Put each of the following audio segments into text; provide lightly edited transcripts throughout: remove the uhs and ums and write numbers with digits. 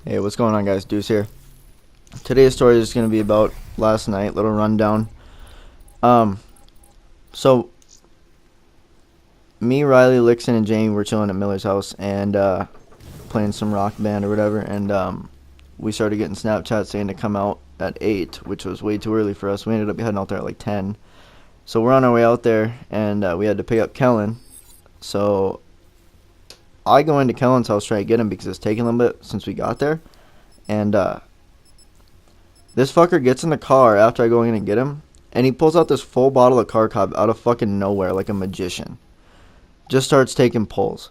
Hey, what's going on, guys? Deuce here. Today's story is going to be about last night, little rundown. So me, Riley, Lixon, and Jamie were chilling at Miller's house and playing some rock band or whatever, and we started getting Snapchats saying to come out at 8, which was way too early for us. We ended up heading out there at like 10. So we're on our way out there, and we had to pick up Kellen. So I go into Kellen's house trying to get him because it's taking a little bit since we got there. And this fucker gets in the car after I go in and get him, and he pulls out this full bottle of Car Cobb out of fucking nowhere like a magician. Just starts taking pulls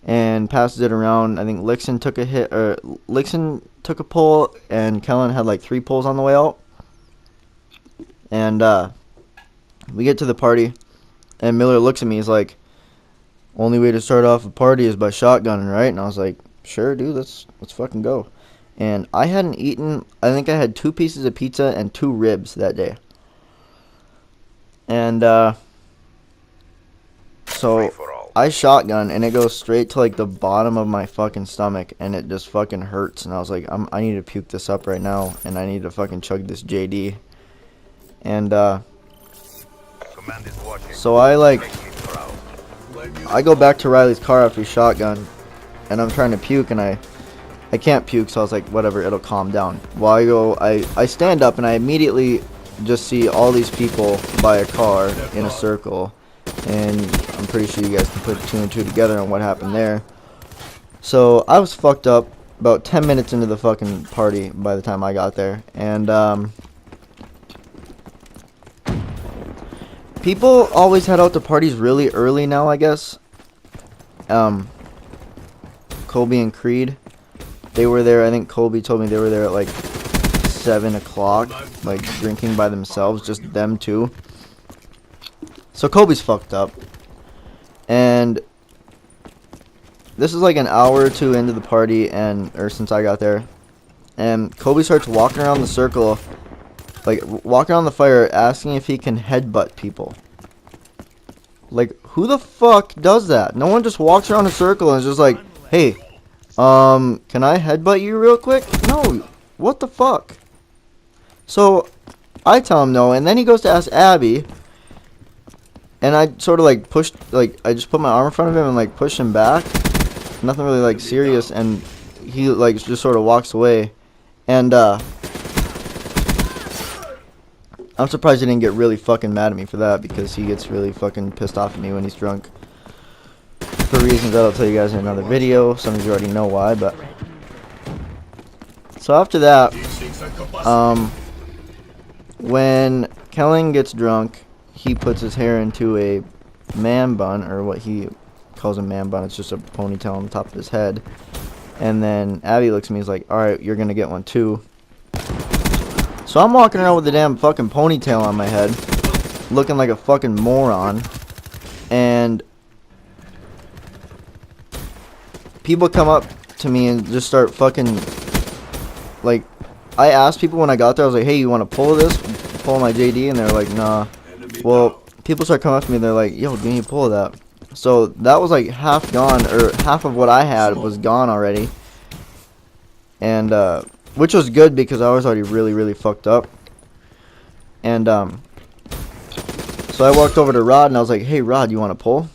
and passes it around. I think Lixon took a pull, and Kellen had like 3 pulls on the way out. And we get to the party, and Miller looks at me. He's like, "Only way to start off a party is by shotgunning, right?" And I was like, "Sure, dude. Let's fucking go." And I hadn't eaten. I think I had 2 pieces of pizza and 2 ribs that day. And so I shotgun, and it goes straight to like the bottom of my fucking stomach, and it just fucking hurts. And I was like, I need to puke this up right now, and I need to fucking chug this JD. And so I go back to Riley's car after shotgun, and I'm trying to puke, and I can't puke, so I was like, whatever, it'll calm down. Well, I stand up, and I immediately just see all these people by a car in a circle, and I'm pretty sure you guys can put 2 and 2 together on what happened there. So I was fucked up about 10 minutes into the fucking party by the time I got there, and people always head out to parties really early now, I guess. Colby and Creed, they were there. I think Colby told me they were there at like 7 o'clock, like drinking by themselves, just them two. So Colby's fucked up, and this is like an hour or 2 into the party, or since I got there, and Colby starts walking around the circle, like walking on the fire, asking if he can headbutt people. Like, who the fuck does that? No one just walks around a circle and is just like, "Hey, can I headbutt you real quick?" No, what the fuck? So I tell him no, and then he goes to ask Abby, and I sort of like I just put my arm in front of him and like push him back. Nothing really like serious, and he like just sort of walks away, and I'm surprised he didn't get really fucking mad at me for that, because he gets really fucking pissed off at me when he's drunk. For reasons that I'll tell you guys in another video. Some of you already know why, but... So after that, when Kellen gets drunk, he puts his hair into a man bun, or what he calls a man bun. It's just a ponytail on the top of his head. And then Abby looks at me, he's like, "Alright, you're gonna get one too." So I'm walking around with a damn fucking ponytail on my head, looking like a fucking moron, and people come up to me and just start fucking, like, I asked people when I got there, I was like, "Hey, you want to pull this? Pull my JD?" And they're like, "Nah." Well, people start coming up to me, they're like, "Yo, give me a pull of that." So that was like half gone, or half of what I had was gone already. And, which was good, because I was already really, really fucked up. And, so I walked over to Rod, and I was like, "Hey, Rod, you want to pull?"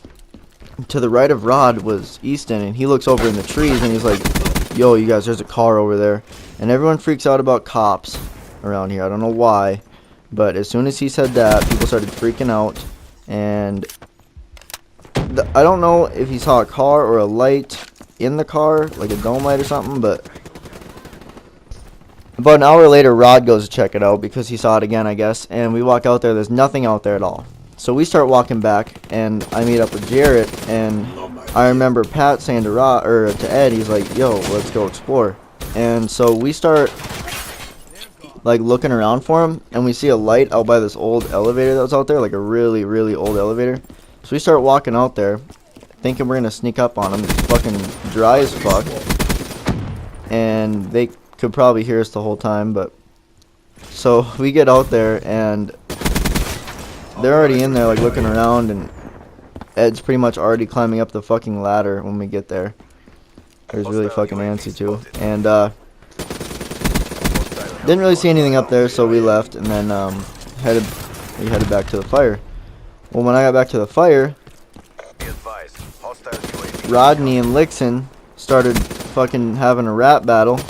To the right of Rod was Easton, and he looks over in the trees, and he's like, "Yo, you guys, there's a car over there." And everyone freaks out about cops around here. I don't know why, but as soon as he said that, people started freaking out. And I don't know if he saw a car or a light in the car, like a dome light or something, but about an hour later, Rod goes to check it out because he saw it again, I guess. And we walk out there, there's nothing out there at all. So we start walking back, and I meet up with Jarrett, and I remember Pat saying to Ed, he's like, "Yo, let's go explore." And so we start like looking around for him, and we see a light out by this old elevator that was out there, like a really, really old elevator. So we start walking out there, thinking we're gonna sneak up on him. It's fucking dry as fuck, and they could probably hear us the whole time. But so we get out there, and they're already in there, like looking around, and Ed's pretty much already climbing up the fucking ladder when we get there. He's really fucking antsy too. And didn't really see anything up there, so we left and then we headed back to the fire. Well, when I got back to the fire, Rodney and Lixon started fucking having a rap battle,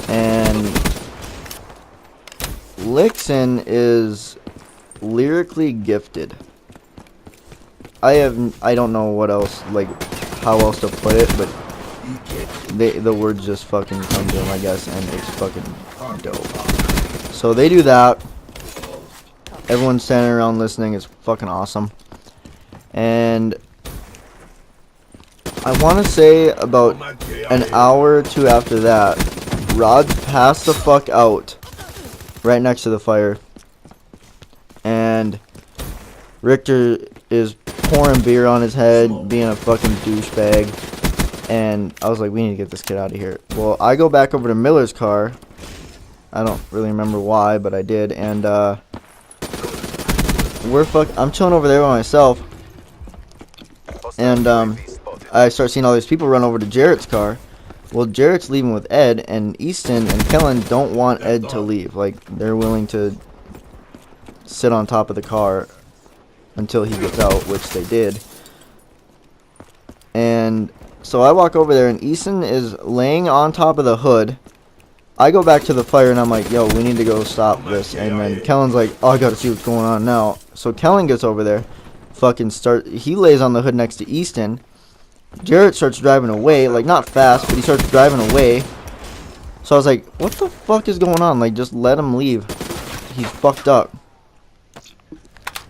and Lixon is lyrically gifted. I don't know what else, like, how else to put it, but the words just fucking come to them, I guess, and it's fucking dope. So they do that. Everyone's standing around listening. It's fucking awesome. And I want to say about an hour or two after that, Rod passed the fuck out right next to the fire, and Richter is pouring beer on his head, being a fucking douchebag, and I was like, we need to get this kid out of here. Well, I go back over to Miller's car. I don't really remember why, but I did, and I'm chilling over there by myself, and I start seeing all these people run over to Jarrett's car. Well, Jarrett's leaving with Ed, and Easton and Kellen don't want Ed to leave. Like, they're willing to sit on top of the car until he gets out, which they did. And so I walk over there, and Easton is laying on top of the hood. I go back to the fire, and I'm like, yo, we need to go stop this. And then Kellen's like, oh, I gotta see what's going on now. So Kellen gets over there, he lays on the hood next to Easton. Jarrett starts driving away, like, not fast, but he starts driving away. So I was like, what the fuck is going on? Like, just let him leave. He's fucked up.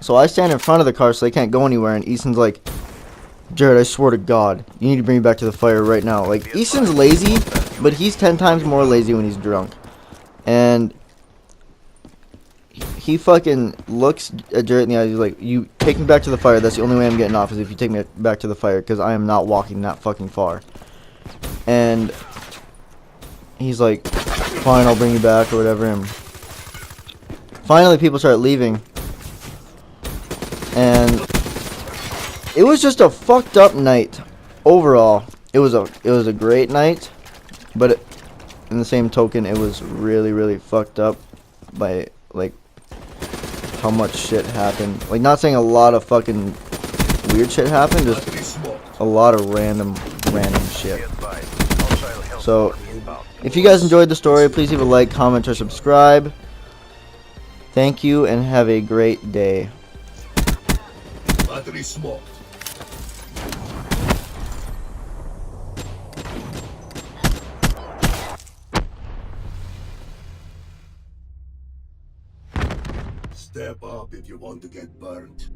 So I stand in front of the car so they can't go anywhere, and Easton's like, Jarrett, I swear to God, you need to bring me back to the fire right now. Like, Easton's lazy, but he's 10 times more lazy when he's drunk. And he fucking looks at Jarrett in the eyes. He's like, you take me back to the fire. That's the only way I'm getting off, is if you take me back to the fire, because I am not walking that fucking far. And he's like, fine, I'll bring you back or whatever. And finally people start leaving, and it was just a fucked up night overall. It was a great night, but in the same token, it was really, really fucked up by, like, how much shit happened. Like, not saying a lot of fucking weird shit happened, just a lot of random shit. So, if you guys enjoyed the story, please leave a like, comment, or subscribe. Thank you, and have a great day. Battery smoked. Step up if you want to get burnt.